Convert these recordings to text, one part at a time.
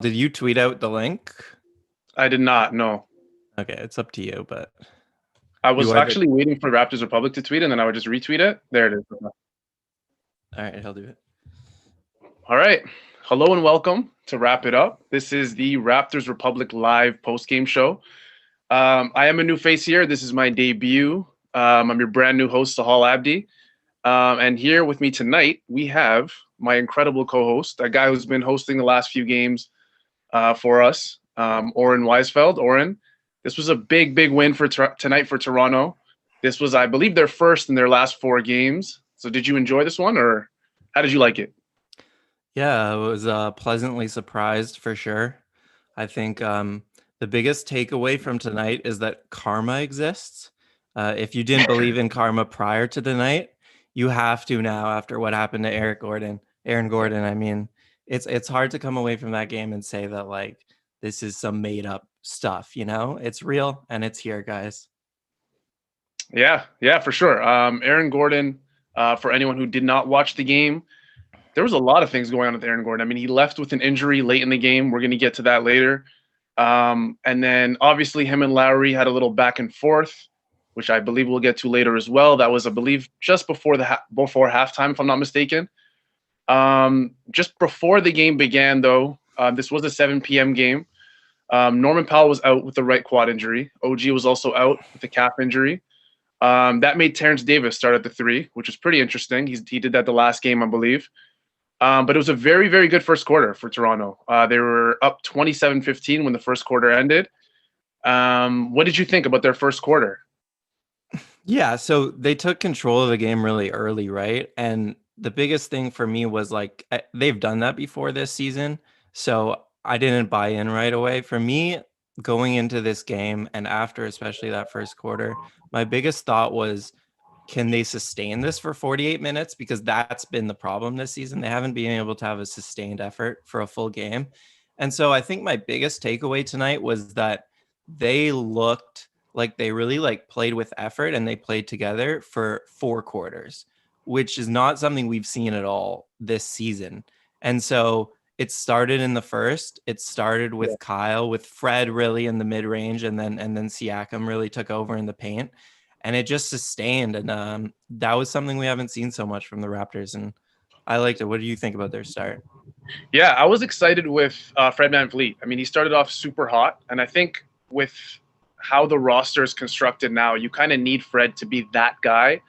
Did you tweet out the link? I did not. No, Okay, it's up to you, but I you was are the. actually waiting for Raptors Republic to tweet, and then I would just retweet it. There it is. All right, I'll do it. All right. Hello and welcome to Wrap It Up. This is the Raptors Republic live post-game show. I am a new face here. This is my debut. I'm your brand new host, Sahal Abdi. And here with me tonight, we have my incredible co-host, a guy who's been hosting the last few games for us, Oren Weisfeld. Oren, this was a big win for tonight for Toronto. This was, I believe, their first in their last 4 games. So did you enjoy this one, or how did you like it? Yeah, I was pleasantly surprised for sure. I think the biggest takeaway from tonight is that karma exists. If you didn't believe in karma prior to the night, you have to now after what happened to Aaron Gordon. I mean, it's hard to come away from that game and say that like this is some made up stuff, you know? It's real and it's here, guys. Yeah, for sure. Aaron Gordon, for anyone who did not watch the game, there was a lot of things going on with Aaron Gordon. I mean, he left with an injury late in the game. We're going to get to that later. And then obviously him and Lowry had a little back and forth, which I believe we'll get to later as well. That was, I believe, just before before halftime, if I'm not mistaken. Just before the game began, though, this was a 7 p.m. game. Norman Powell was out with the right quad injury. OG was also out with a calf injury. That made Terrence Davis start at the 3, which is pretty interesting. He did that the last game, I believe. But it was a very good first quarter for Toronto. They were up 27-15 when the first quarter ended. What did you think about their first quarter? Yeah, so they took control of the game really early, right? And the biggest thing for me was like they've done that before this season, so I didn't buy in right away. For me, going into this game and after especially that first quarter, my biggest thought was, can they sustain this for 48 minutes? Because that's been the problem this season. They haven't been able to have a sustained effort for a full game. And so I think my biggest takeaway tonight was that they looked like they really like played with effort and they played together for 4 quarters, which is not something we've seen at all this season. And so it started in the first. It started with Kyle, with Fred really in the mid range, and then Siakam really took over in the paint, and it just sustained. And that was something we haven't seen so much from the Raptors, and I liked it. What do you think about their start? Yeah, I was excited with Fred VanVleet. I mean, he started off super hot, and I think with how the roster is constructed now, you kind of need Fred to be that guy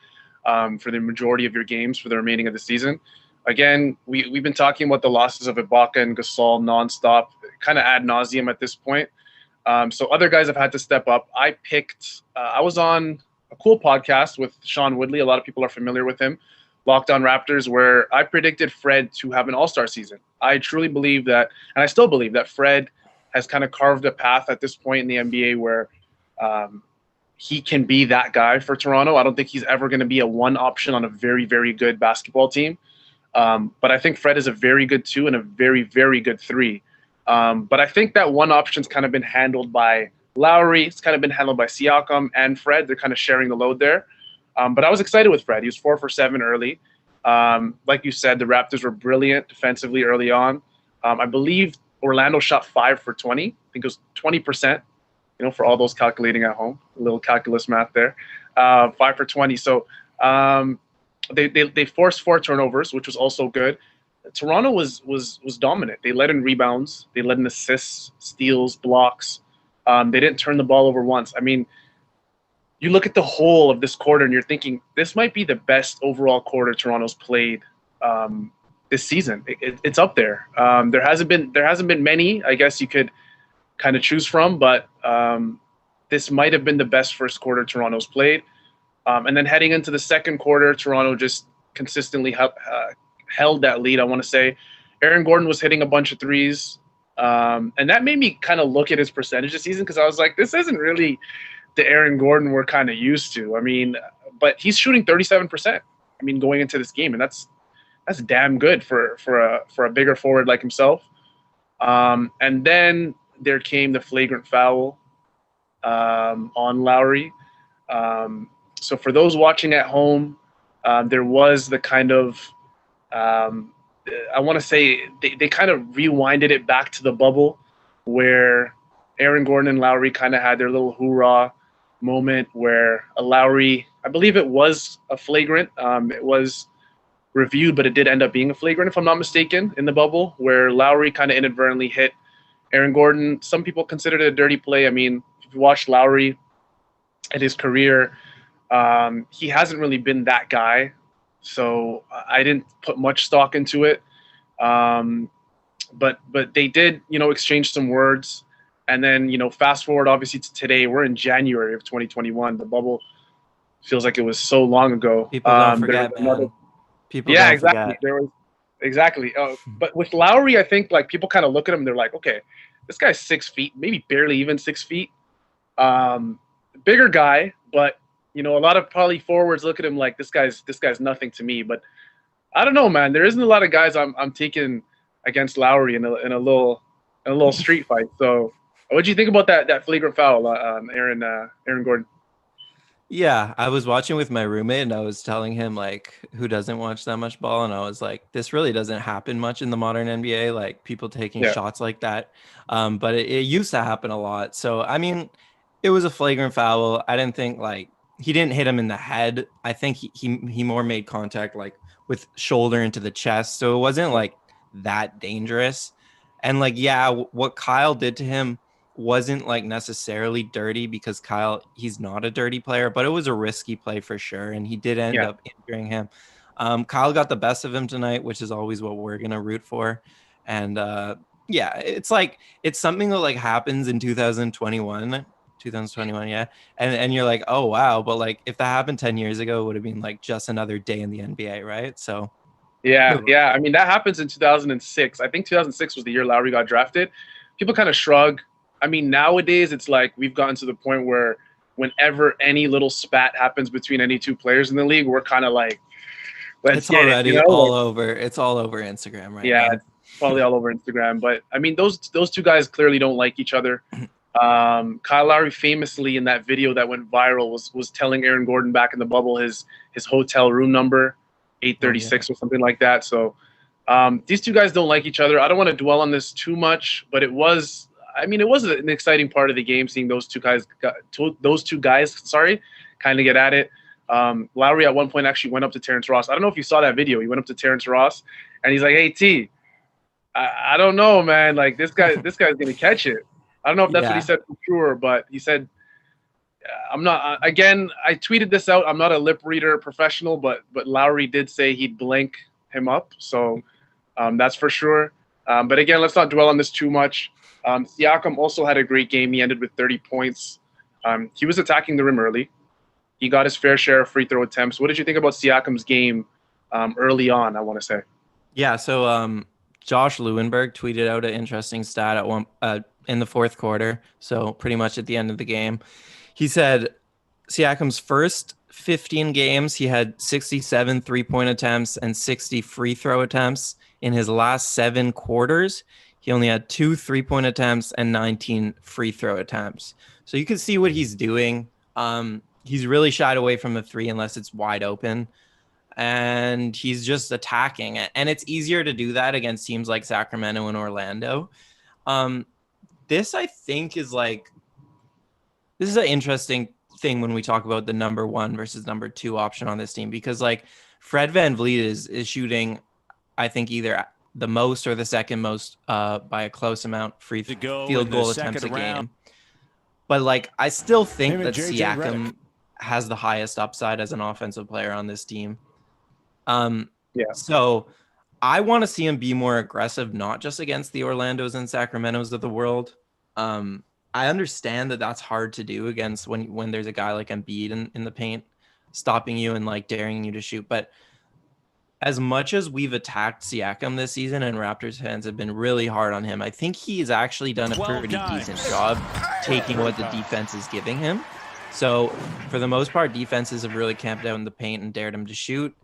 for the majority of your games for the remaining of the season. Again, we've been talking about the losses of Ibaka and Gasol nonstop, kind of ad nauseum at this point. So other guys have had to step up. I was on a cool podcast with Sean Woodley. A lot of people are familiar with him, Locked On Raptors, where I predicted Fred to have an all-star season. I truly believe that, and I still believe that Fred has kind of carved a path at this point in the NBA where he can be that guy for Toronto. I don't think he's ever going to be a one option on a very good basketball team. But I think Fred is a very good 2 and a very good 3. But I think that one option's kind of been handled by Lowry. It's kind of been handled by Siakam and Fred. They're kind of sharing the load there. But I was excited with Fred. He was 4 for 7 early. Like you said, the Raptors were brilliant defensively early on. I believe Orlando shot 5 for 20. I think it was 20%, for all those calculating at home. A little calculus math there. 5 for 20. So they forced 4 turnovers, which was also good. Toronto was dominant. They led in rebounds. They led in assists, steals, blocks. They didn't turn the ball over once. I mean, you look at the whole of this quarter and you're thinking this might be the best overall quarter Toronto's played this season. It's up there. There hasn't been many, I guess you could kind of choose from, but this might have been the best first quarter Toronto's played. And then heading into the second quarter, Toronto just consistently held that lead, I want to say. Aaron Gordon was hitting a bunch of threes. And that made me kind of look at his percentage this season because I was like, this isn't really the Aaron Gordon we're kind of used to. I mean, but he's shooting 37%. I mean, going into this game, and that's damn good for a bigger forward like himself. And then there came the flagrant foul on Lowry. So for those watching at home, there was the kind of I want to say they kind of rewinded it back to the bubble where Aaron Gordon and Lowry kind of had their little hoorah moment where a Lowry, I believe it was a flagrant. It was reviewed, but it did end up being a flagrant, if I'm not mistaken, in the bubble, where Lowry kind of inadvertently hit Aaron Gordon. Some people considered it a dirty play. I mean, if you watch Lowry in his career, he hasn't really been that guy. So I didn't put much stock into it. But they did, exchange some words. And then, fast forward obviously to today. We're in January of 2021. The bubble feels like it was so long ago. People don't forget, man. People yeah, don't exactly. forget. There was exactly. But with Lowry, I think like people kind of look at him. They're like, okay, this guy's 6 feet, maybe barely even 6 feet. Bigger guy, but a lot of probably forwards look at him like this guy's nothing to me. But I don't know, man. There isn't a lot of guys I'm taking against Lowry in a little street fight. So, what do you think about that flagrant foul on Aaron Gordon? Yeah, I was watching with my roommate and I was telling him like who doesn't watch that much ball, and I was like, this really doesn't happen much in the modern NBA, like people taking Yeah, shots like that. But it used to happen a lot. So I mean, it was a flagrant foul. I didn't think like he didn't hit him in the head. I think he more made contact like with shoulder into the chest. So it wasn't like that dangerous. And like, yeah, what Kyle did to him wasn't like necessarily dirty because Kyle, he's not a dirty player, but it was a risky play for sure. And he did end yeah, up injuring him. Kyle got the best of him tonight, which is always what we're going to root for. And yeah, it's like, it's something that like happens in 2021, yeah. And you're like, oh, wow. But like, if that happened 10 years ago, it would have been like just another day in the NBA, right? So, yeah. I mean, that happens in 2006. I think 2006 was the year Lowry got drafted. People kind of shrug. I mean, nowadays it's like we've gotten to the point where whenever any little spat happens between any two players in the league, we're kind of like, let's it's get it, already all over. It's all over Instagram right yeah, now. it's probably all over Instagram. But I mean, those two guys clearly don't like each other. Kyle Lowry famously in that video that went viral was telling Aaron Gordon back in the bubble his hotel room number, 836 or something like that. So these two guys don't like each other. I don't want to dwell on this too much, but it was an exciting part of the game seeing those two guys, kind of get at it. Lowry at one point actually went up to Terrence Ross. I don't know if you saw that video. He went up to Terrence Ross and he's like, "Hey T, I don't know, man. Like this guy's gonna catch it." I don't know if that's what he said for sure, but he said, "I'm not." Again, I tweeted this out. I'm not a lip reader professional, but Lowry did say he'd blank him up, so that's for sure. But again, let's not dwell on this too much. Siakam also had a great game. He ended with 30 points. He was attacking the rim early. He got his fair share of free throw attempts. What did you think about Siakam's game early on, I want to say? Yeah, so Josh Lewenberg tweeted out an interesting stat at one in the fourth quarter, so pretty much at the end of the game. He said Siakam's first 15 games, he had 67 three-point attempts and 60 free throw attempts. In his last 7 quarters, he only had 2 three-point attempts and 19 free throw attempts. So you can see what he's doing. He's really shied away from the three unless it's wide open. And he's just attacking it. And it's easier to do that against teams like Sacramento and Orlando. This, I think, is like, this is an interesting thing when we talk about the number 1 versus number 2 option on this team, because like Fred VanVleet is shooting, I think, either the most or the second most by a close amount field goal attempts a game. But like, I still think that Siakam has the highest upside as an offensive player on this team. So I want to see him be more aggressive, not just against the Orlandos and Sacramentos of the world. I understand that that's hard to do against when there's a guy like Embiid in the paint stopping you and like daring you to shoot. But as much as we've attacked Siakam this season and Raptors fans have been really hard on him, I think he's actually done a pretty decent job taking what the defense is giving him. So for the most part, defenses have really camped out in the paint and dared him to shoot.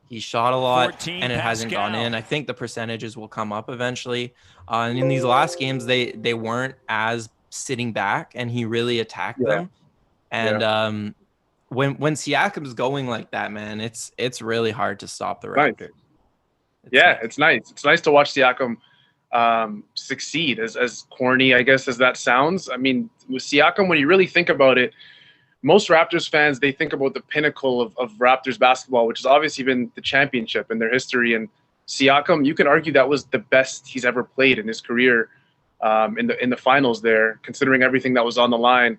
He shot a lot and it hasn't gone in. I think the percentages will come up eventually. And in these last games, they weren't as sitting back and he really attacked them. And when Siakam's going like that, man, it's really hard to stop the Raptors. It's Yeah, nice. it's nice. It's nice to watch Siakam succeed. As corny, I guess, as that sounds. I mean, with Siakam, when you really think about it, most Raptors fans, they think about the pinnacle of Raptors basketball, which has obviously been the championship in their history. And Siakam, you can argue that was the best he's ever played in his career, in the finals there, considering everything that was on the line.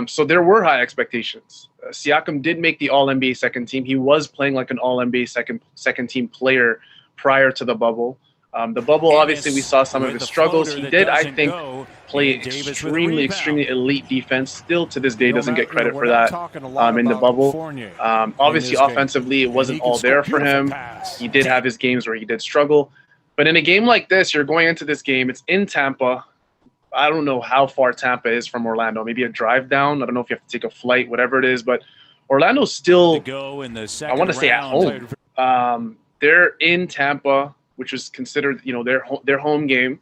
So there were high expectations. Siakam did make the All NBA second team. He was playing like an All NBA second team player prior to the bubble. The bubble, obviously, we saw some of his struggles. He did, I think, play extremely elite defense. Still to this day, doesn't get credit for that in the bubble. Obviously, offensively, it wasn't all there for him. He did have his games where he did struggle. But in a game like this, you're going into this game. It's in Tampa. I don't know how far Tampa is from Orlando. Maybe a drive down. I don't know if you have to take a flight, whatever it is. But Orlando's still, I want to say, at home. They're in Tampa, which is considered, their home game.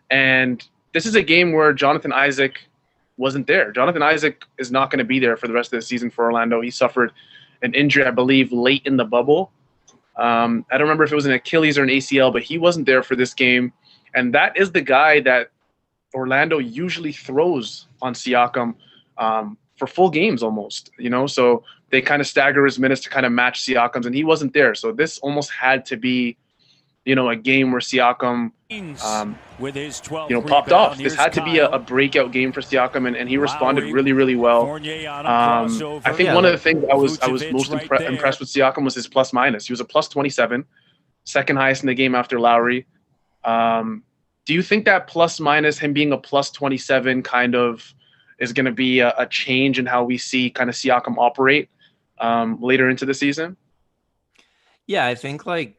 And this is a game where Jonathan Isaac wasn't there. Jonathan Isaac is not going to be there for the rest of the season for Orlando. He suffered an injury, I believe, late in the bubble. I don't remember if it was an Achilles or an ACL, but he wasn't there for this game. And that is the guy that Orlando usually throws on Siakam for full games almost, so they kind of stagger his minutes to kind of match Siakam's, and he wasn't there. So this almost had to be, a game where Siakam, popped off. This had to be a breakout game for Siakam, and he responded really, really well. I think one of the things I was most impressed with Siakam was his plus minus. He was a plus 27, second highest in the game after Lowry. Do you think that plus minus, him being a plus 27, kind of is going to be a change in how we see kind of Siakam operate later into the season? Yeah, I think like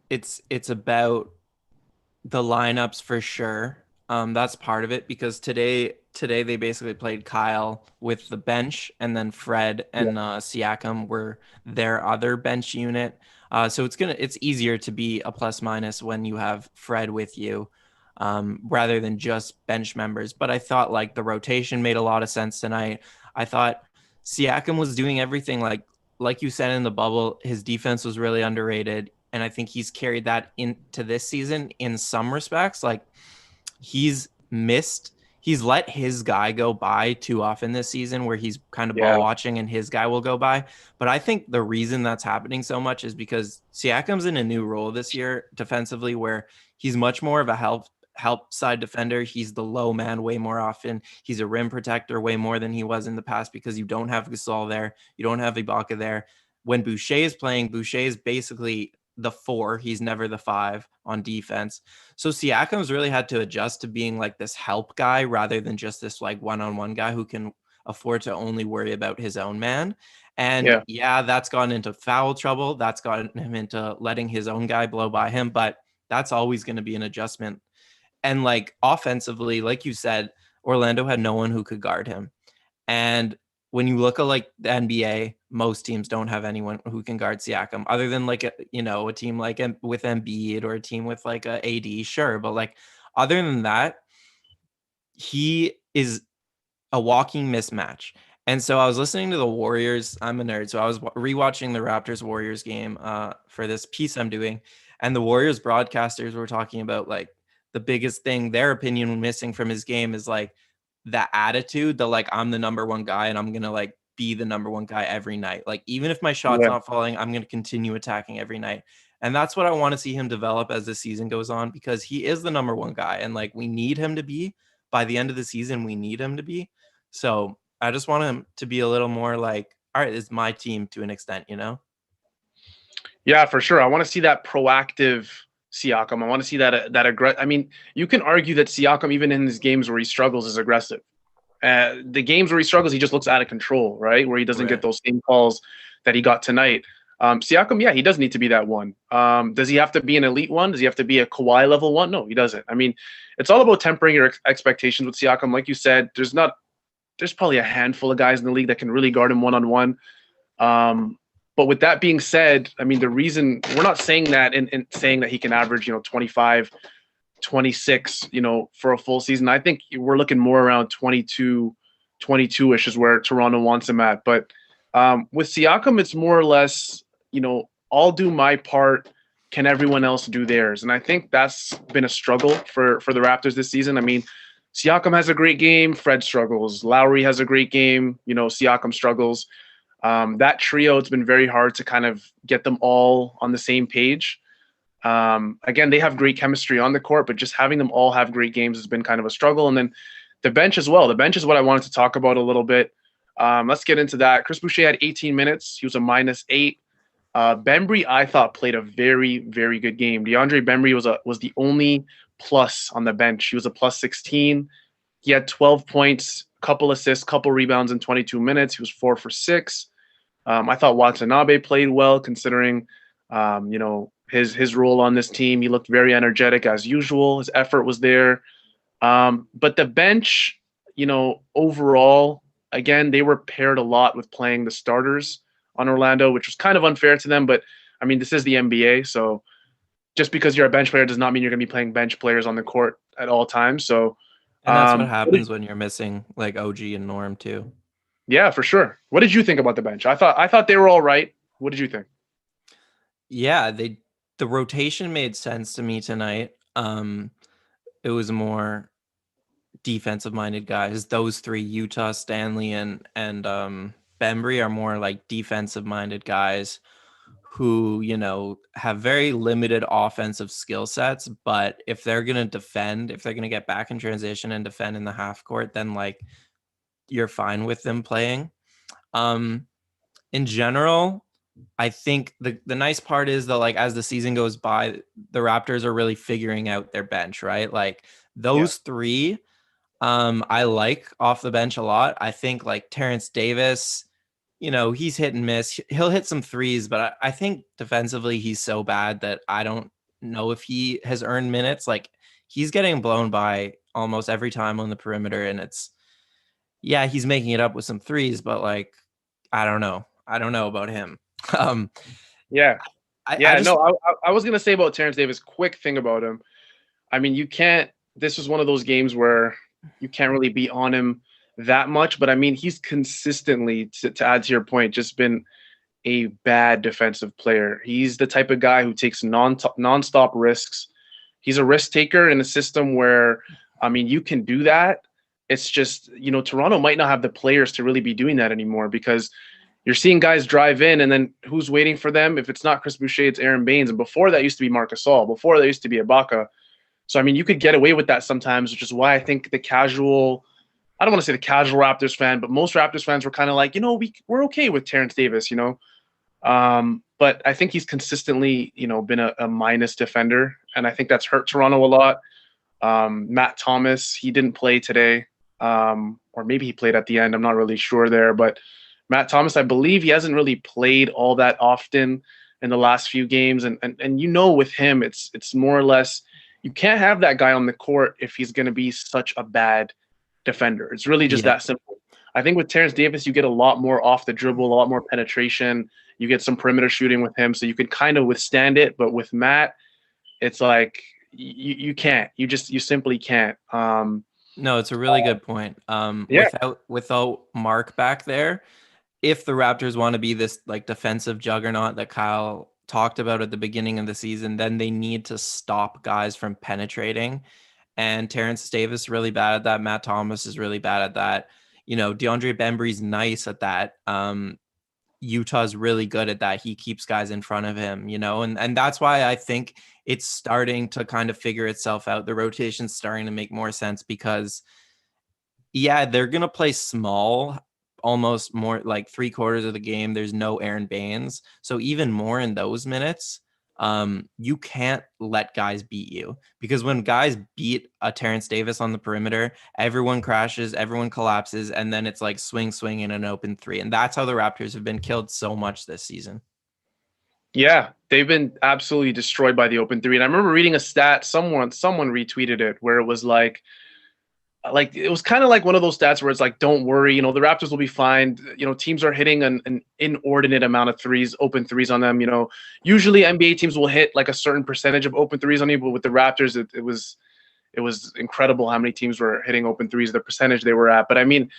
it's about the lineups for sure. That's part of it because today they basically played Kyle with the bench, and then Fred and Siakam were their other bench unit. So it's easier to be a plus minus when you have Fred with you. Rather than just bench members. But I thought like the rotation made a lot of sense tonight. I thought Siakam was doing everything like you said in the bubble. His defense was really underrated, and I think he's carried that into this season in some respects. Like he's let his guy go by too often this season where he's kind of ball watching and his guy will go by. But I think the reason that's happening so much is because Siakam's in a new role this year defensively where he's much more of a help side defender. He's the low man way more often. He's a rim protector way more than he was in the past because you don't have Gasol there. You don't have Ibaka there. When Boucher is playing, Boucher is basically the 4. He's never the 5 on defense. So Siakam's really had to adjust to being like this help guy rather than just this like one-on-one guy who can afford to only worry about his own man. And that's gotten into foul trouble. That's gotten him into letting his own guy blow by him. But that's always going to be an adjustment. And like offensively, like you said, Orlando had no one who could guard him. And when you look at like the NBA, most teams don't have anyone who can guard Siakam other than like a team like with Embiid or a team with like a AD, sure. But like other than that, he is a walking mismatch. And so I was listening to the Warriors. I'm a nerd. So I was rewatching the Raptors Warriors game for this piece I'm doing. And the Warriors broadcasters were talking about like, the biggest thing, their opinion missing from his game is like that attitude, the like, I'm the number one guy and I'm going to like be the number one guy every night. Like, even if my shot's not falling, I'm going to continue attacking every night. And that's what I want to see him develop as the season goes on, because he is the number one guy. And like, we need him to be by the end of the season, we need him to be. So I just want him to be a little more like, all right, it's my team to an extent, Yeah, for sure. I want to see that proactive Siakam. I want to see that aggressive. I mean, you can argue that Siakam, even in his games where he struggles, is aggressive. The games where he struggles, he just looks out of control, right? Where he doesn't get those same calls that he got tonight. Siakam, he does need to be that one. Does he have to be an elite one? Does he have to be a Kawhi level one? No, he doesn't. I mean, it's all about tempering your expectations with Siakam. Like you said, there's probably a handful of guys in the league that can really guard him one-on-one. But with that being said, I mean, the reason we're not saying that in saying that he can average, 25, 26, for a full season. I think we're looking more around 22, 22-ish is where Toronto wants him at. But with Siakam, it's more or less, I'll do my part can everyone else do theirs? And I think that's been a struggle for the Raptors this season. I mean, Siakam has a great game. Fred struggles. Lowry has a great game. Siakam struggles. That trio, it's been very hard to kind of get them all on the same page. Again, they have great chemistry on the court, but just having them all have great games has been kind of a struggle. And then the bench as well. The bench is what I wanted to talk about a little bit. Let's get into that. Chris Boucher had 18 minutes. He was a -8. Bembry, I thought, played a very, very good game. DeAndre Bembry was the only plus on the bench. He was a +16. He had 12 points, couple assists, couple rebounds in 22 minutes. He was 4 for 6. I thought Watanabe played well considering, his role on this team. He looked very energetic as usual. His effort was there. But the bench, overall, again, they were paired a lot with playing the starters on Orlando, which was kind of unfair to them. But I mean, this is the NBA, so just because you're a bench player does not mean you're going to be playing bench players on the court at all times. So, And that's what happens when you're missing like OG and Norm too. Yeah, for sure. What did you think about the bench? I thought they were all right. What did you think? Yeah, the rotation made sense to me tonight. It was more defensive minded guys. Those three, Utah, Stanley, and Bembry, are more like defensive minded guys who, have very limited offensive skill sets. But if they're going to defend, if they're going to get back in transition and defend in the half court, then like you're fine with them playing. In general, I think the nice part is that like as the season goes by, the Raptors are really figuring out their bench, right? Like those three, I like off the bench a lot. I think like Terrence Davis, he's hit and miss. He'll hit some threes, but I think defensively he's so bad that I don't know if he has earned minutes. Like he's getting blown by almost every time on the perimeter, and he's making it up with some threes, but like I don't know about him. I was gonna say about Terrence Davis. Quick thing about him. I mean, you can't. This was one of those games where you can't really be on him that much, but I mean, he's consistently, to add to your point, just been a bad defensive player. He's the type of guy who takes nonstop risks. He's a risk taker in a system where, I mean, you can do that. It's just, Toronto might not have the players to really be doing that anymore because you're seeing guys drive in and then who's waiting for them? If it's not Chris Boucher, it's Aaron Baines. And before that used to be Marc Gasol. Before that used to be Ibaka. So, I mean, you could get away with that sometimes, which is why I think I don't want to say the casual Raptors fan, but most Raptors fans were kind of like, we're okay with Terrence Davis, But I think he's consistently, been a minus defender. And I think that's hurt Toronto a lot. Matt Thomas, he didn't play today. Or maybe he played at the end. I'm not really sure there. But Matt Thomas, I believe he hasn't really played all that often in the last few games. And with him, it's more or less, you can't have that guy on the court if he's going to be such a bad defender. It's really just that simple. I think with Terrence Davis, you get a lot more off the dribble, a lot more penetration. You get some perimeter shooting with him, so you can kind of withstand it. But with Matt, it's like you can't. You simply can't. No, it's a really good point. Without Mark back there, if the Raptors want to be this like defensive juggernaut that Kyle talked about at the beginning of the season, then they need to stop guys from penetrating. And Terrence Davis is really bad at that. Matt Thomas is really bad at that. DeAndre Bembry's nice at that. Utah's really good at that. He keeps guys in front of him, and that's why I think it's starting to kind of figure itself out. The rotation's starting to make more sense because, they're going to play small almost more like 3/4 of the game. There's no Aaron Baines. So even more in those minutes, you can't let guys beat you because when guys beat a Terrence Davis on the perimeter, everyone crashes, everyone collapses, and then it's like swing in an open three. And that's how the Raptors have been killed so much this season. Yeah, they've been absolutely destroyed by the open three. And I remember reading a stat, someone retweeted it, where it was like it was kind of like one of those stats where it's like, don't worry, the Raptors will be fine. Teams are hitting an inordinate amount of open threes on them. Usually NBA teams will hit like a certain percentage of open threes on you, but with the Raptors, it was incredible how many teams were hitting open threes, the percentage they were at. But I mean,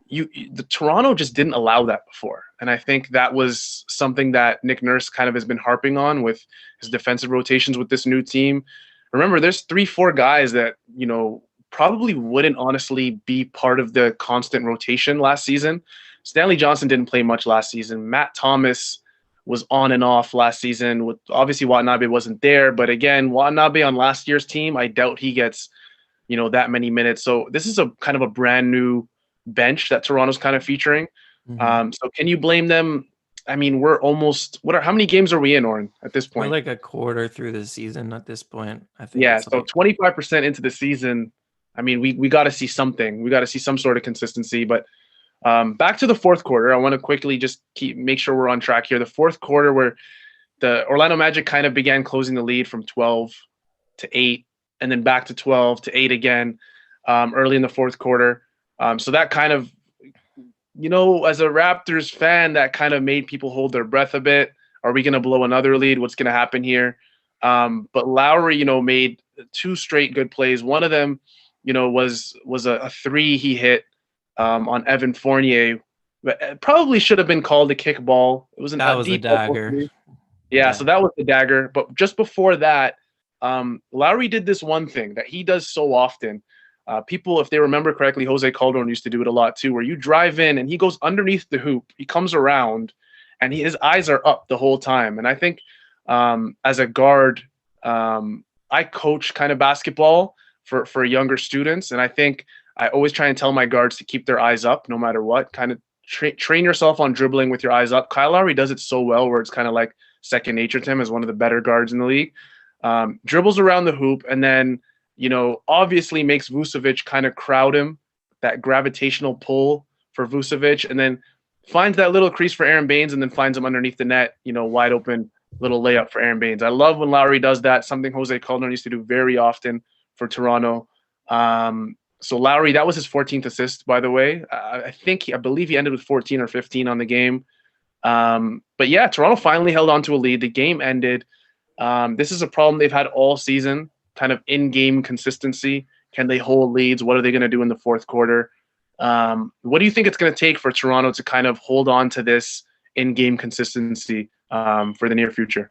the Toronto just didn't allow that before. And I think that was something that Nick Nurse kind of has been harping on with his defensive rotations with this new team. Remember, there's 3-4 guys that, probably wouldn't honestly be part of the constant rotation last season. Stanley Johnson didn't play much last season. Matt Thomas was on and off last season. With obviously Watanabe wasn't there, but again, Watanabe on last year's team, I doubt he gets, that many minutes. So this is a kind of a brand new bench that Toronto's kind of featuring. So can you blame them? I mean, we're almost how many games are we in, Oren, at this We're point? like a quarter through the season at this point. I think Yeah, it's so like 25% into the season. I mean, we got to see something. We got to see some sort of consistency. But back to the fourth quarter, I want to quickly just make sure we're on track here. The fourth quarter, where the Orlando Magic kind of began closing the lead from 12 to 8, and then back to 12 to 8 again early in the fourth quarter. So that kind of, as a Raptors fan, that kind of made people hold their breath a bit. Are we going to blow another lead? What's going to happen here? But Lowry, made 2 straight good plays. One of them, was a 3 he hit on Evan Fournier. But it probably should have been called a kick ball. It was that a was the deep dagger. yeah, so that was the dagger. But just before that, Lowry did this one thing that he does so often. People, if they remember correctly, Jose Calderon used to do it a lot too, where you drive in and he goes underneath the hoop, he comes around, and his eyes are up the whole time. And I think as a guard, I coach kind of basketball for younger students, and I think I always try and tell my guards to keep their eyes up no matter what. Kind of train yourself on dribbling with your eyes up. Kyle Lowry does it so well, where it's kind of like second nature to him as one of the better guards in the league. Dribbles around the hoop, and then obviously makes Vucevic kind of crowd him, that gravitational pull for Vucevic, and then finds that little crease for Aaron Baines, and then finds him underneath the net, wide open little layup for Aaron Baines. I love when Lowry does that, something Jose Calderon used to do very often for Toronto. So Lowry, that was his 14th assist, by the way. I believe he ended with 14 or 15 on the game. But yeah, Toronto finally held on to a lead. The game ended. This is a problem they've had all season, kind of in-game consistency. Can they hold leads? What are they going to do in the fourth quarter? What do you think it's going to take for Toronto to kind of hold on to this in-game consistency for the near future?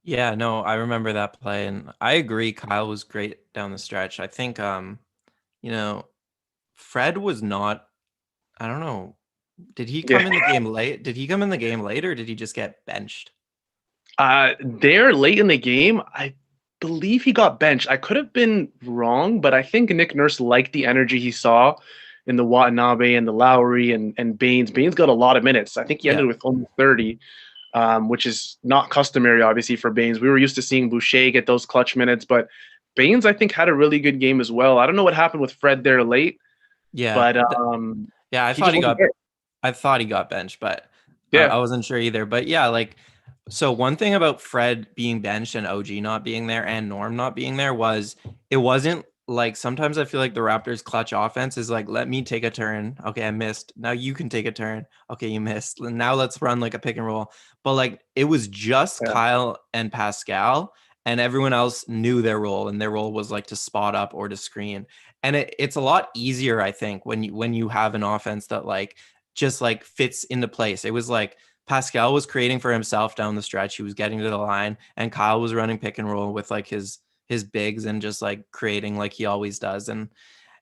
Yeah, no, I remember that play, and I agree. Kyle was great down the stretch. I think, Fred was not. I don't know. Did he come in the game late? Did he come in the game late, or did he just get benched? There late in the game, I believe he got benched. I could have been wrong, but I think Nick Nurse liked the energy he saw in the Watanabe and the Lowry and Baines. Baines got a lot of minutes. I think he ended with only 30, which is not customary, obviously, for Baines. We were used to seeing Boucher get those clutch minutes, but Baines, I think, had a really good game as well. I don't know what happened with Fred there late. Yeah, but yeah, I thought he got benched, but I wasn't sure either. But yeah, so one thing about Fred being benched and OG not being there and Norm not being there was it wasn't like sometimes I feel like the Raptors clutch offense is like, let me take a turn. Okay, I missed. Now you can take a turn. Okay, you missed. Now let's run like a pick and roll. But it was just Kyle and Pascal, and everyone else knew their role, and their role was to spot up or to screen. And it's a lot easier, I think, when you have an offense that just fits into place. It was Pascal was creating for himself down the stretch. He was getting to the line, and Kyle was running pick and roll with his bigs and just creating like he always does. And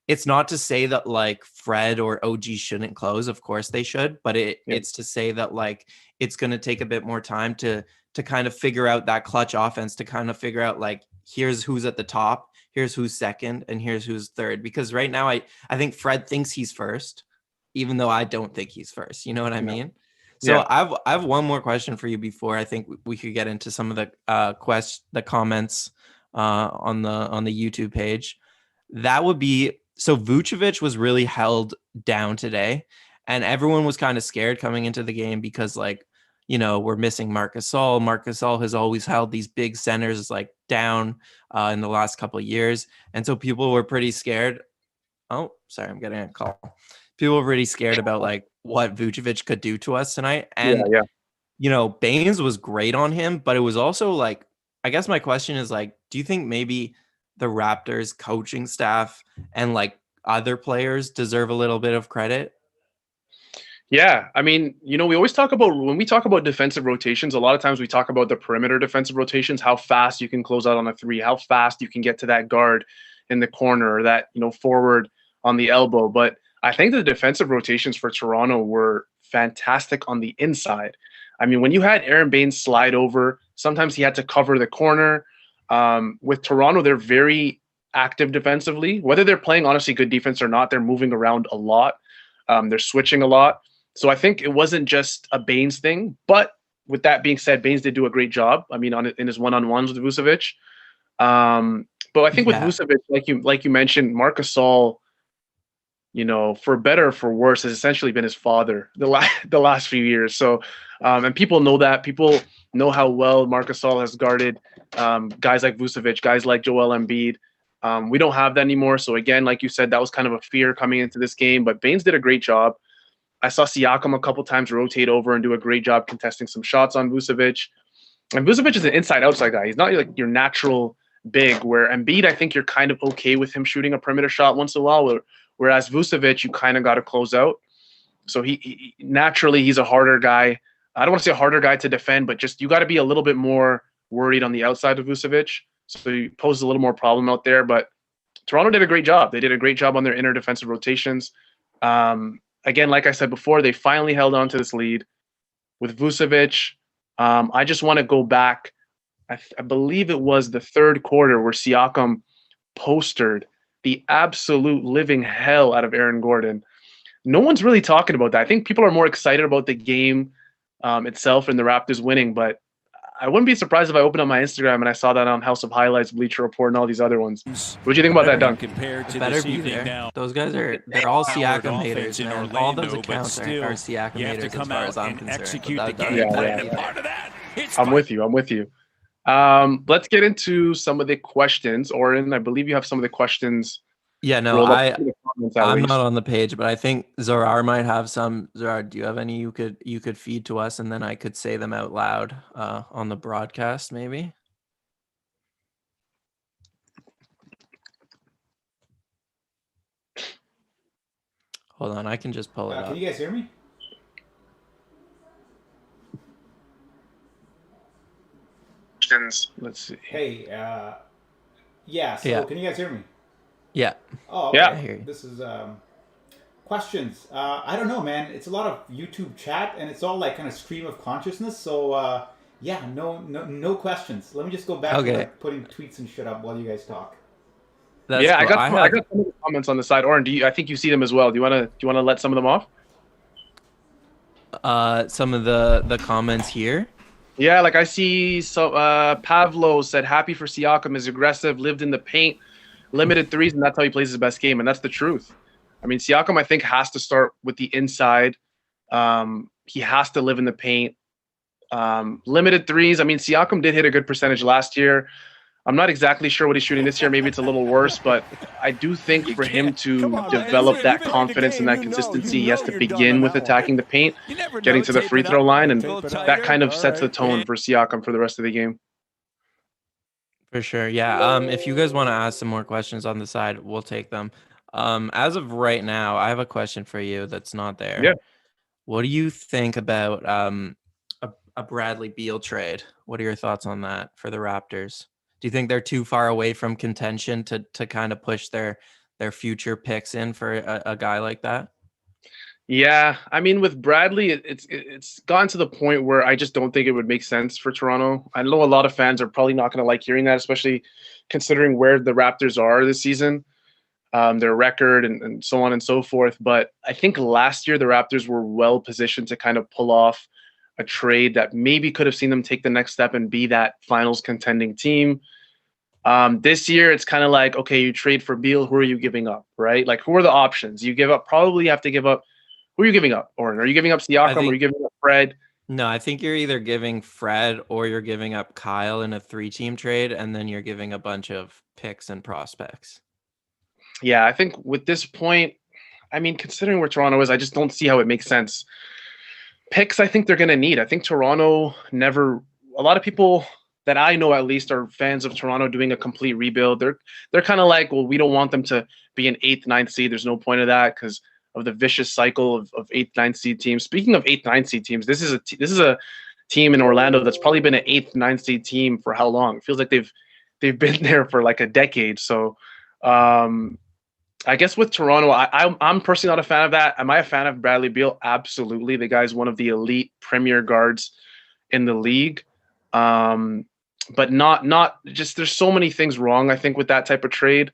it's not to say that Fred or OG shouldn't close. Of course they should, but it's to say that it's going to take a bit more time to kind of figure out that clutch offense, to kind of figure out here's who's at the top, here's who's second, and here's who's third. Because right now I think Fred thinks he's first, even though I don't think he's first. You know what I mean? So I have one more question for you before I think we could get into some of the comments on the YouTube page. That would be, so Vucevic was really held down today, and everyone was kind of scared coming into the game because we're missing Marc Gasol. Marc Gasol has always held these big centers down in the last couple of years, and so people were pretty scared. Oh, sorry, I'm getting a call. People were pretty scared about what Vucevic could do to us tonight. And Baines was great on him, but it was also I guess my question is do you think maybe the Raptors coaching staff and other players deserve a little bit of credit Yeah, I mean, we always talk about when we talk about defensive rotations, a lot of times we talk about the perimeter defensive rotations, how fast you can close out on a three, how fast you can get to that guard in the corner or that, forward on the elbow. But I think the defensive rotations for Toronto were fantastic on the inside. I mean, when you had Aaron Baines slide over, sometimes he had to cover the corner. With Toronto, they're very active defensively. Whether they're playing honestly good defense or not, they're moving around a lot. They're switching a lot. So I think it wasn't just a Baines thing. But with that being said, Baines did do a great job. I mean, in his one-on-ones with Vucevic. But I think with Yeah. Vucevic, like you mentioned, Marc Gasol, for better or for worse, has essentially been his father the last few years. So, and people know that. People know how well Marc Gasol has guarded guys like Vucevic, guys like Joel Embiid. We don't have that anymore. So again, like you said, that was kind of a fear coming into this game. But Baines did a great job. I saw Siakam a couple times rotate over and do a great job contesting some shots on Vucevic. And Vucevic is an inside-outside guy. He's not like your natural big, where Embiid, I think you're kind of okay with him shooting a perimeter shot once in a while, whereas Vucevic, you kind of got to close out. So he naturally, he's a harder guy. I don't want to say a harder guy to defend, but just you got to be a little bit more worried on the outside of Vucevic. So he poses a little more problem out there. But Toronto did a great job. They did a great job on their inner defensive rotations. Again, like I said before, they finally held on to this lead with Vucevic. I just want to go back. I believe it was the third quarter where Siakam postered the absolute living hell out of Aaron Gordon. No one's really talking about that. I think people are more excited about the game itself and the Raptors winning, but I wouldn't be surprised if I opened up my Instagram and I saw that on House of Highlights, Bleacher Report, and all these other ones. What do you think about that dunk? Compared to Better this be evening there. now. Those guys they're all Powered Siakam offense haters, in man. All those Orlando, but accounts still, are Siakam you have to haters as come far as out I'm and concerned. execute the Without game doubt. plan, and part of that, it's I'm with you. Let's get into some of the questions. Oren, I believe you have some of the questions Yeah, no, rolled up in the comments at I'm least. not on the page, but I think Zorar might have some. Zorar, do you have any you could feed to us, and then I could say them out loud on the broadcast, maybe? Hold on, I can just pull it Can up. you guys hear me? Let's see. Hey, yeah. So Yeah. can you guys hear me? Yeah. Oh, okay. Yeah. I hear you. This is questions. I don't know, man. It's a lot of YouTube chat, and it's all like kind of stream of consciousness. So yeah, no questions. Let me just go back to Okay. like putting tweets and shit up while you guys talk. That's Yeah, cool. I got some of the comments on the side. Oren, I think you see them as well. Do you wanna let some of them off? some of the comments here. Yeah, like I see. So Pavlo said, "Happy for Siakam, is aggressive, lived in the paint, limited threes, and that's how he plays his best game." And that's the truth. I mean, Siakam, I think, has to start with the inside. He has to live in the paint. Limited threes. I mean, Siakam did hit a good percentage last year. I'm not exactly sure what he's shooting this year. Maybe it's a little worse, but I do think for him to develop that confidence and that consistency, he has to begin with attacking the paint, getting to the free throw line, and that kind of sets the tone for Siakam for the rest of the game. For sure. Yeah. If you guys want to ask some more questions on the side, we'll take them. As of right now, I have a question for you that's not there. Yeah. What do you think about a Bradley Beal trade? What are your thoughts on that for the Raptors? Do you think they're too far away from contention to kind of push their future picks in for a guy like that? Yeah, I mean, with Bradley, it's gone to the point where I just don't think it would make sense for Toronto. I know a lot of fans are probably not going to like hearing that, especially considering where the Raptors are this season, their record, and so on and so forth. But I think last year the Raptors were well positioned to kind of pull off a trade that maybe could have seen them take the next step and be that finals contending team. This year, it's kind of like, okay, you trade for Beal, who are you giving up, right? Like, who are the options? You give up, probably have to give up. Who are you giving up, Oren? Are you giving up Siakam? Or are you giving up Fred? No, I think you're either giving Fred or you're giving up Kyle in a 3-team trade, and then you're giving a bunch of picks and prospects. Yeah, I think with this point, I mean, considering where Toronto is, I just don't see how it makes sense. Picks, I think they're going to need. I think Toronto never. A lot of people that I know, at least, are fans of Toronto doing a complete rebuild. They're kind of like, well, we don't want them to be an 8th, 9th seed. There's no point of that because of the vicious cycle of 8th, 9th seed teams. Speaking of 8th, 9th seed teams, this is a team in Orlando that's probably been an 8th, 9th seed team for how long? It feels like they've been there for like a decade. So I guess with Toronto, I'm personally not a fan of that. Am I a fan of Bradley Beal? Absolutely. The guy's one of the elite premier guards in the league. But not just, there's so many things wrong, I think, with that type of trade.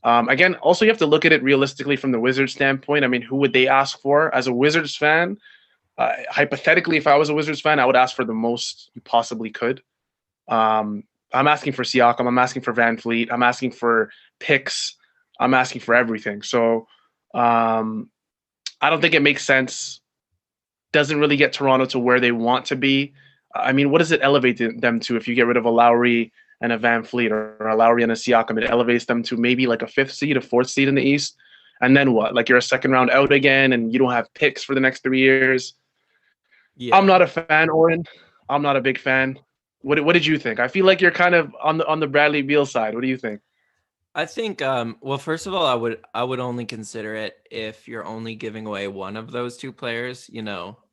Again, also you have to look at it realistically from the Wizards standpoint. I mean, who would they ask for? As a Wizards fan, hypothetically, if I was a Wizards fan, I would ask for the most you possibly could. I'm asking for Siakam. I'm asking for Van Fleet. I'm asking for picks. I'm asking for everything. So I don't think it makes sense. Doesn't really get Toronto to where they want to be. I mean, what does it elevate them to if you get rid of a Lowry and a Van Fleet, or a Lowry and a Siakam? It elevates them to maybe like a 5th seed, a 4th seed in the East. And then what? Like, you're a second round out again and you don't have picks for the next 3 years. Yeah. I'm not a fan, Oren. I'm not a big fan. What did you think? I feel like you're kind of on the Bradley Beal side. What do you think? I think, well, first of all, I would only consider it if you're only giving away one of those two players,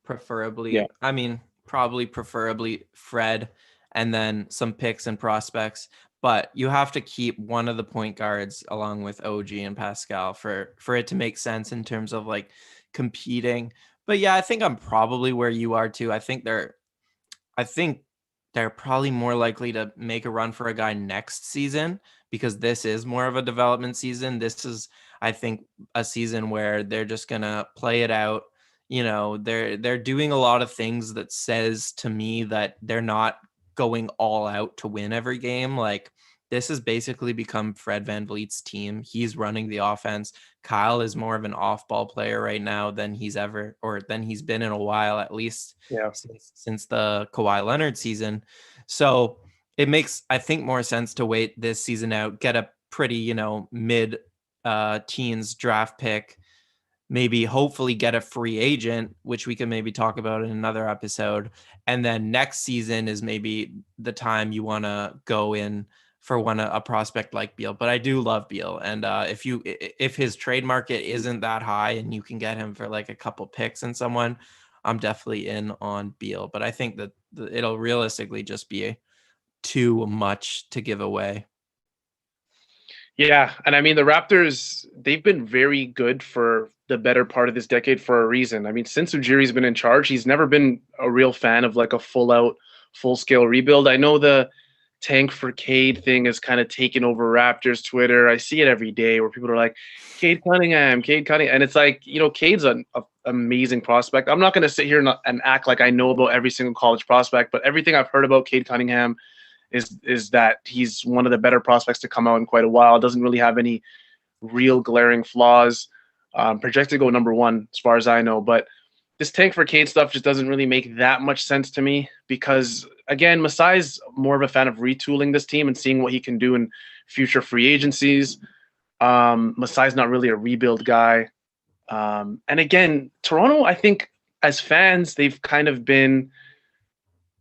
preferably. Yeah. I mean, probably preferably Fred, and then some picks and prospects. But you have to keep one of the point guards along with OG and Pascal for it to make sense in terms of like competing. But yeah, I think I'm probably where you are too. I think they're probably more likely to make a run for a guy next season, because this is more of a development season. This is, I think, a season where they're just going to play it out. They're doing a lot of things that says to me that they're not going all out to win every game. Like, this has basically become Fred VanVleet's team. He's running the offense. Kyle is more of an off-ball player right now than he's been in a while, at least since the Kawhi Leonard season. So it makes, I think, more sense to wait this season out, get a pretty, mid teens draft pick, maybe hopefully get a free agent, which we can maybe talk about in another episode. And then next season is maybe the time you want to go in for a prospect like Beal. But I do love Beal. And if his trade market isn't that high and you can get him for like a couple picks and someone, I'm definitely in on Beal. But I think that it'll realistically just be too much to give away. Yeah, and I mean, the Raptors, they've been very good for the better part of this decade for a reason. I mean, since Ujiri's been in charge, he's never been a real fan of like a full-scale rebuild. I know the tank for Cade thing has kind of taken over Raptors Twitter. I see it every day where people are like, Cade Cunningham. And it's like, Cade's an amazing prospect. I'm not going to sit here and act like I know about every single college prospect, but everything I've heard about Cade Cunningham is that he's one of the better prospects to come out in quite a while. Doesn't really have any real glaring flaws. Projected to go number 1 as far as I know. But this tank for Cade stuff just doesn't really make that much sense to me, because, again, Masai's more of a fan of retooling this team and seeing what he can do in future free agencies. Masai's not really a rebuild guy. And again, Toronto, I think as fans, they've kind of been,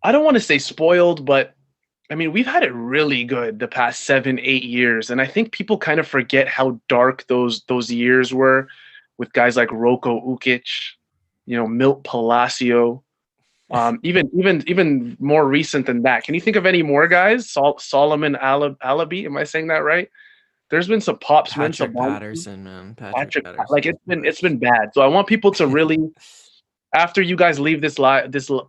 I don't want to say spoiled, but I mean, we've had it really good the past 7-8 years. And I think people kind of forget how dark those years were with guys like Roko Ukic, Milt Palacio, even more recent than that. Can you think of any more guys? Solomon Alabi, am I saying that right? There's been some pops. Patrick Patterson, man. Patrick Patterson. Like, it's been bad. So I want people to really, after you guys leave this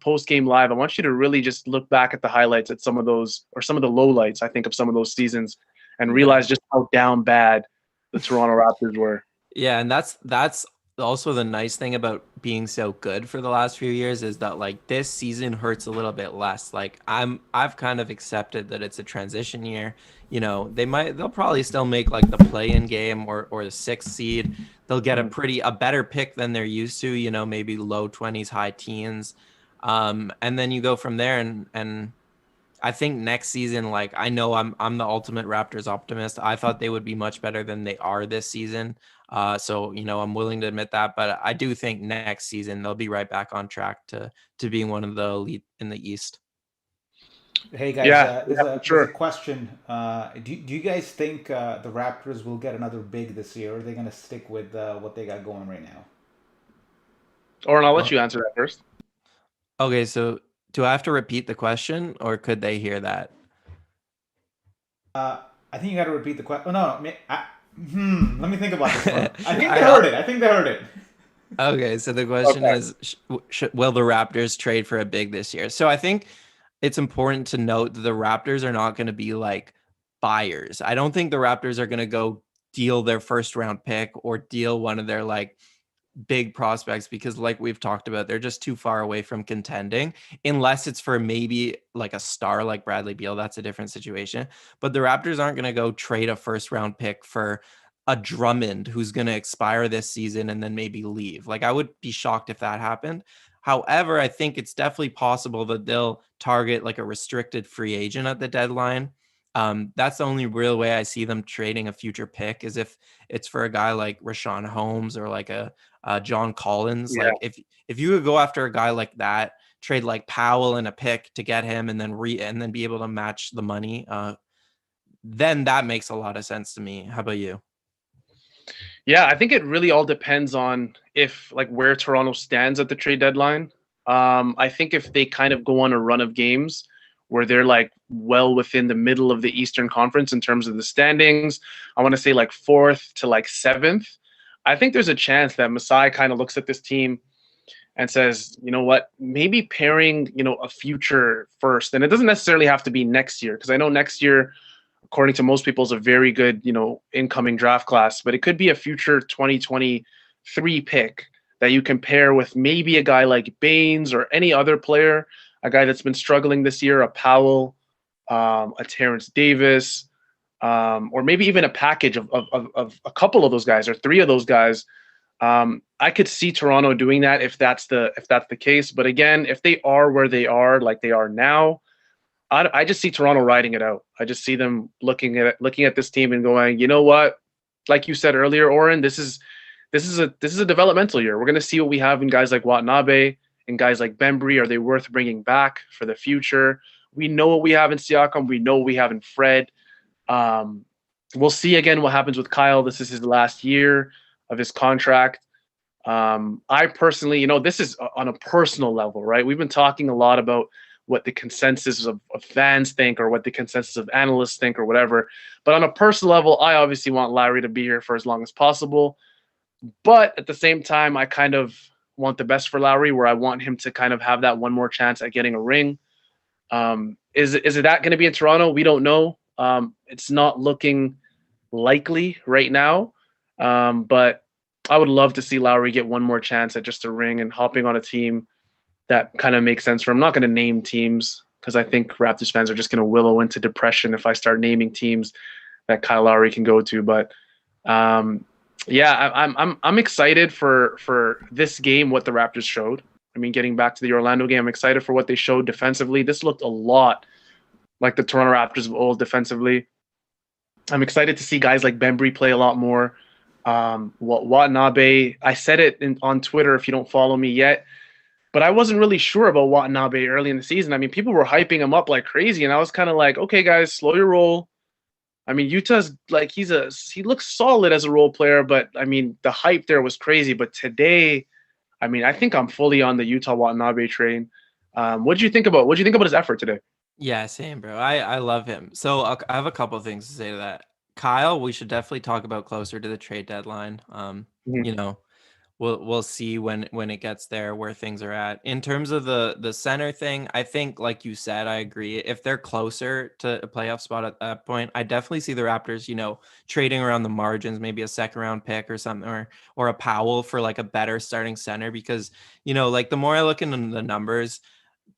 post game live, I want you to really just look back at the highlights at some of those, or some of the lowlights, I think, of some of those seasons, and realize just how down bad the Toronto Raptors were. Yeah, and that's also the nice thing about being so good for the last few years, is that like this season hurts a little bit less. Like I've kind of accepted that it's a transition year. They'll probably still make like the play-in game or the 6th seed. They'll get a better pick than they're used to, maybe low 20s, high teens. And then you go from there, and I think next season, like, I know I'm the ultimate Raptors optimist. I thought they would be much better than they are this season. So I'm willing to admit that, but I do think next season they'll be right back on track to being one of the elite in the East. Hey guys, Yeah, yeah, for there's a sure. question. Do you guys think the Raptors will get another big this year, or are they gonna stick with what they got going right now? Oren, I'll let Well, you answer that first. okay, so do I have to repeat the question or could they hear that? I think you got to repeat the question. Oh no, let me think about this one. I think they I heard it. I think they heard it. Okay, so the question Okay. is, will the Raptors trade for a big this year? So I think it's important to note that the Raptors are not going to be like buyers. I don't think the Raptors are going to go deal their first round pick or deal one of their like big prospects because like we've talked about, they're just too far away from contending unless it's for maybe like a star like Bradley Beal. That's a different situation. But the Raptors aren't going to go trade a first round pick for a Drummond who's going to expire this season and then maybe leave. Like I would be shocked if that happened. However, I think it's definitely possible that they'll target like a restricted free agent at the deadline. That's the only real way I see them trading a future pick is if it's for a guy like Rashawn Holmes or like a John Collins. Yeah. Like if you could go after a guy like that, trade like Powell and a pick to get him, and then be able to match the money, then that makes a lot of sense to me. How about you? Yeah, I think it really all depends on if like where Toronto stands at the trade deadline. I think if they kind of go on a run of games where they're like well within the middle of the Eastern Conference in terms of the standings, I want to say like fourth to like seventh. I think there's a chance that Masai kind of looks at this team and says, you know what, maybe pairing, a future first. And it doesn't necessarily have to be next year, because I know next year, according to most people, is a very good, incoming draft class, but it could be a future 2023 pick that you can pair with maybe a guy like Baines or any other player, a guy that's been struggling this year, a Powell, a Terrence Davis, or maybe even a package of a couple of those guys or three of those guys. I could see Toronto doing that if that's the case. But again, if they are where they are, like they are now, I just see Toronto riding it out. I just see them looking at this team and going, you know what? Like you said earlier, Oren, this is a developmental year. We're gonna see what we have in guys like Watanabe and guys like Bembry. Are they worth bringing back for the future? We know what we have in Siakam. We know what we have in Fred. Um, we'll see again what happens with Kyle. This is his last year of his contract. I personally, this is on a personal level, right? We've been talking a lot about what the consensus of fans think or what the consensus of analysts think or whatever. But on a personal level, I obviously want Lowry to be here for as long as possible. But at the same time, I kind of want the best for Lowry, where I want him to kind of have that one more chance at getting a ring. Is it that going to be in Toronto? We don't know. It's not looking likely right now. But I would love to see Lowry get one more chance at just a ring and hopping on a team that kind of makes sense for him. I'm not going to name teams because I think Raptors fans are just going to willow into depression if I start naming teams that Kyle Lowry can go to. But yeah, I'm excited for this game, what the Raptors showed. I mean, getting back to the Orlando game, I'm excited for what they showed defensively. This looked a lot like the Toronto Raptors of old defensively. I'm excited to see guys like Bembry play a lot more. Watanabe, I said it on Twitter if you don't follow me yet, but I wasn't really sure about Watanabe early in the season. I mean, people were hyping him up like crazy, and I was kind of like, okay, guys, slow your roll. I mean, Utah's like he looks solid as a role player, but I mean, the hype there was crazy. But today, I mean, I think I'm fully on the Utah Watanabe train. What do you think about his effort today? Yeah, same, bro. I love him. So I have a couple of things to say to that. Kyle, we should definitely talk about closer to the trade deadline. Mhm. You know, we'll see when it gets there where things are at. In terms of the center thing, I think like you said, I agree. If they're closer to a playoff spot at that point, I definitely see the Raptors, trading around the margins, maybe a second round pick or something, or a Powell for like a better starting center because, like the more I look into the numbers,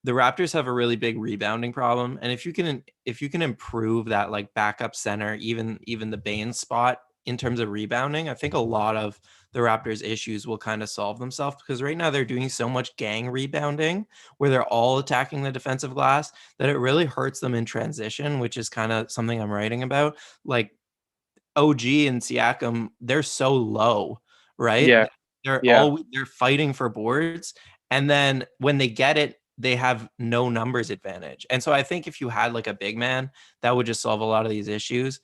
the Raptors have a really big rebounding problem, and if you can improve that like backup center, even the Baines spot in terms of rebounding, I think a lot of the Raptors' issues will kind of solve themselves because right now they're doing so much gang rebounding where they're all attacking the defensive glass that it really hurts them in transition, which is kind of something I'm writing about. Like OG and Siakam, they're so low, right? Yeah, yeah, They're fighting for boards, and then when they get it they have no numbers advantage. And so I think if you had like a big man, that would just solve a lot of these issues.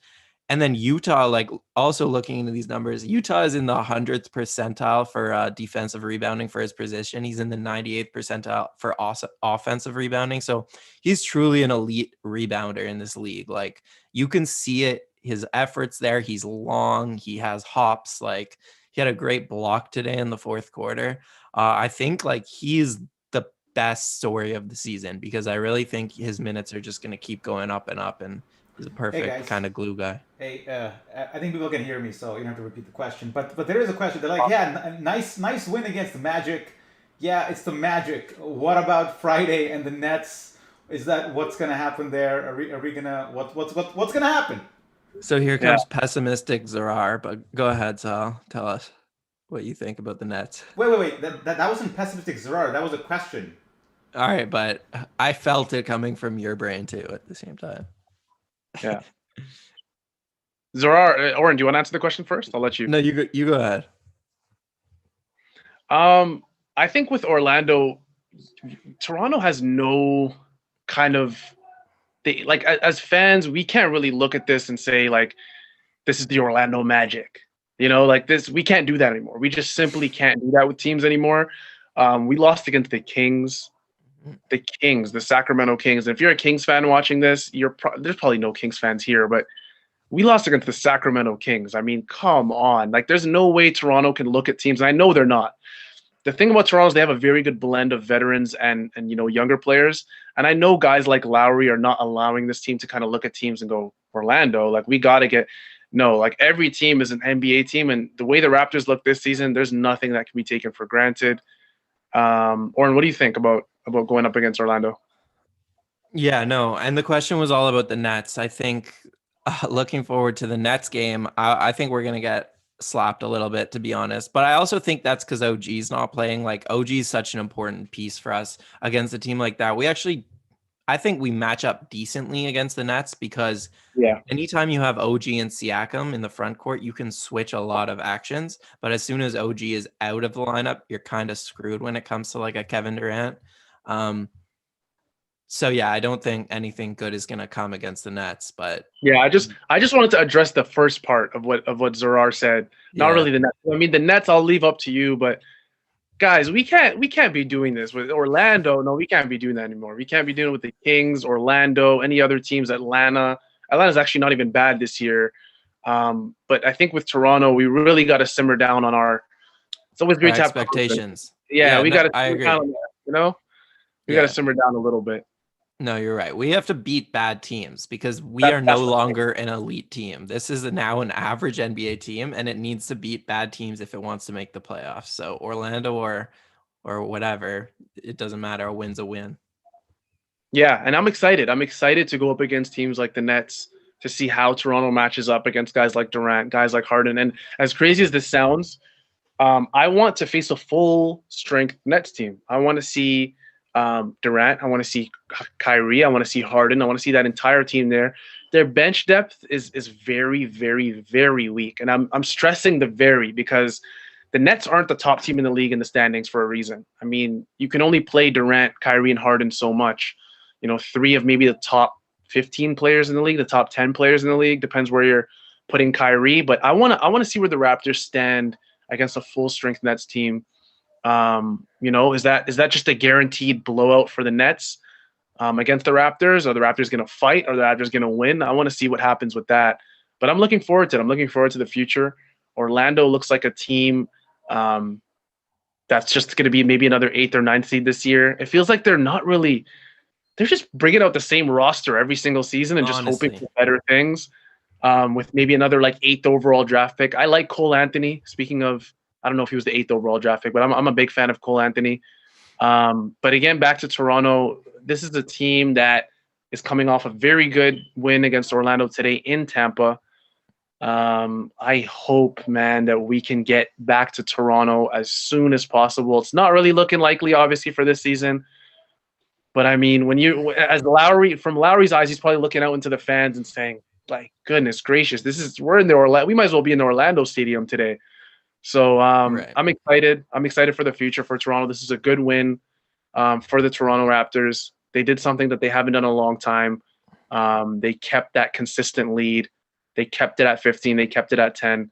And then Utah, like also looking into these numbers, Utah is in the 100th percentile for defensive rebounding for his position. He's in the 98th percentile for offensive rebounding. So he's truly an elite rebounder in this league. Like you can see it, his efforts there. He's long, he has hops. Like he had a great block today in the fourth quarter. I think like he's the best story of the season because I really think his minutes are just going to keep going up and up. And he's a Hey perfect guys. kind of glue guy. Hey, I think people can hear me, so you don't have to repeat the question. But there is a question. They're like, yeah, nice win against the Magic. Yeah, it's the Magic. What about Friday and the Nets? Is that what's gonna happen there? Are we gonna what's gonna happen? So here Yeah. comes pessimistic Zarar, but go ahead, Sal. Tell us what you think about the Nets. Wait. That wasn't pessimistic, Zerar. That was a question. All right, but I felt it coming from your brain too at the same time. Yeah. Zorar, Oren, do you want to answer the question first? I'll let you. No, you go ahead. I think with Orlando, Toronto has no kind of like as fans, we can't really look at this and say like this is the Orlando Magic. You know, like this, we can't do that anymore. We just simply can't do that with teams anymore. We lost against the Kings, the Sacramento Kings. And if you're a Kings fan watching this, there's probably no Kings fans here, but we lost against the Sacramento Kings. I mean, come on. Like, there's no way Toronto can look at teams. And I know they're not. The thing about Toronto is they have a very good blend of veterans and younger players. And I know guys like Lowry are not allowing this team to kind of look at teams and go, Orlando, like, we got to get – no, like, every team is an NBA team. And the way the Raptors look this season, there's nothing that can be taken for granted. Oren, what do you think about going up against Orlando? Yeah, no. And the question was all about the Nets. I think looking forward to the Nets game, I think we're going to get slapped a little bit, to be honest. But I also think that's because OG's not playing. Like, OG is such an important piece for us against a team like that. I think we match up decently against the Nets because anytime you have OG and Siakam in the front court, you can switch a lot of actions. But as soon as OG is out of the lineup, you're kind of screwed when it comes to like a Kevin Durant. So yeah, I don't think anything good is going to come against the Nets, but yeah, I just wanted to address the first part of what Zarar said. Not really the Nets. I mean, the Nets I'll leave up to you, but guys, we can't be doing this with Orlando. No, we can't be doing that anymore. We can't be doing it with the Kings, Orlando, any other teams. Atlanta's actually not even bad this year. But I think with Toronto, we really got to simmer down on our. It's always great to have expectations. Yeah, we got to. I agree. We got to simmer down a little bit. No, you're right. We have to beat bad teams because we are no longer an elite team. This is now an average NBA team, and it needs to beat bad teams if it wants to make the playoffs. So Orlando or whatever, it doesn't matter. A win's a win. Yeah, and I'm excited. I'm excited to go up against teams like the Nets to see how Toronto matches up against guys like Durant, guys like Harden. And as crazy as this sounds, I want to face a full-strength Nets team. I want to see Durant. I want to see Kyrie. I want to see Harden. I want to see that entire team there. Their bench depth is very, very, very weak. And I'm stressing the very because the Nets aren't the top team in the league in the standings for a reason. I mean, you can only play Durant, Kyrie, and Harden so much. 3 of maybe the top 15 players in the league, the top 10 players in the league, depends where you're putting Kyrie. But I want to see where the Raptors stand against a full-strength Nets team. Is that just a guaranteed blowout for the Nets against the Raptors? Are the Raptors going to fight? Are the Raptors going to win? I want to see what happens with that. But I'm looking forward to it. I'm looking forward to the future. Orlando looks like a team that's just going to be maybe another 8th or 9th seed this year. It feels like they're just bringing out the same roster every single season and just hoping for better things with maybe another like 8th overall draft pick. I like Cole Anthony. Speaking of, I don't know if he was the 8th overall draft pick, but I'm a big fan of Cole Anthony. But again, back to Toronto, this is a team that is coming off a very good win against Orlando today in Tampa. I hope, man, that we can get back to Toronto as soon as possible. It's not really looking likely, obviously, for this season. But I mean, from Lowry's eyes, he's probably looking out into the fans and saying, like, goodness gracious, we're in the Orlando. We might as well be in the Orlando Stadium today. So right. I'm excited. I'm excited for the future for Toronto. This is a good win. for the Toronto Raptors. They did something that they haven't done in a long time. They kept that consistent lead. They kept it at 15. They kept it at 10.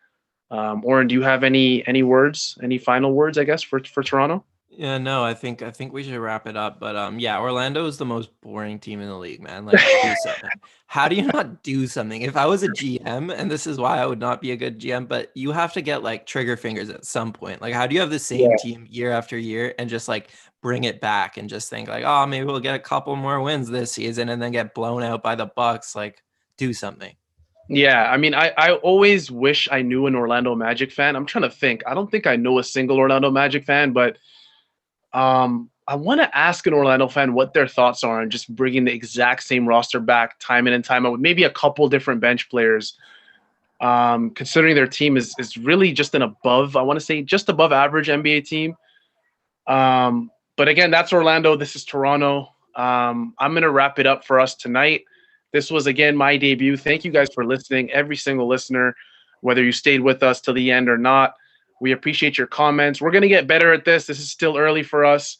Oren, do you have any words, any final words, I guess, for Toronto? Yeah, no, I think we should wrap it up. But yeah, Orlando is the most boring team in the league, man. Like, do something. How do you not do something? If I was a GM, and this is why I would not be a good GM, but you have to get like trigger fingers at some point. Like, how do you have the same team year after year and just like bring it back and just think like, oh, maybe we'll get a couple more wins this season and then get blown out by the Bucks? Like, do something. Yeah, I mean, I always wish I knew an Orlando Magic fan. I'm trying to think. I don't think I know a single Orlando Magic fan, but I want to ask an Orlando fan what their thoughts are on just bringing the exact same roster back time in and time out with maybe a couple different bench players. Considering their team is really just an above, I want to say just above average NBA team. But again, that's Orlando. This is Toronto. I'm going to wrap it up for us tonight. This was, again, my debut. Thank you guys for listening, every single listener, whether you stayed with us till the end or not. We appreciate your comments. We're going to get better at this. This is still early for us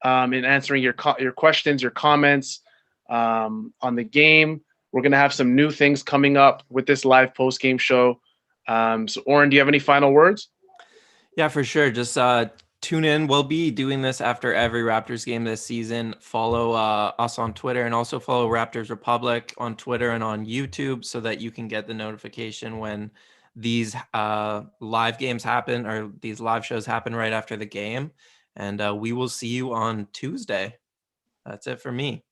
in answering your questions, your comments on the game. We're going to have some new things coming up with this live post-game show. So, Oren, do you have any final words? Yeah, for sure. Just tune in. We'll be doing this after every Raptors game this season. Follow us on Twitter and also follow Raptors Republic on Twitter and on YouTube so that you can get the notification when these live games happen or these live shows happen right after the game. And we will see you on Tuesday. That's it for me.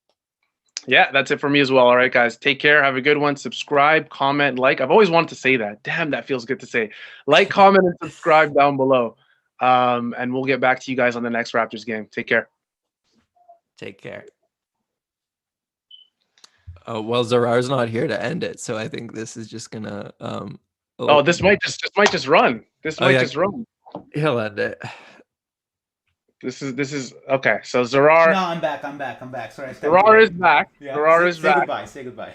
Yeah, that's it for me as well. All right, guys. Take care. Have a good one. Subscribe, comment, like. I've always wanted to say that. Damn, that feels good to say. Like, comment, and subscribe down below. And we'll get back to you guys on the next Raptors game. Take care. Take care. Oh, well, Zarar's not here to end it, so I think this is just gonna this might just run. This might just run. He'll end it. This is okay. So Zarar. No, I'm back. Sorry. Zarar is back. Yeah. Zarar is back. Say goodbye.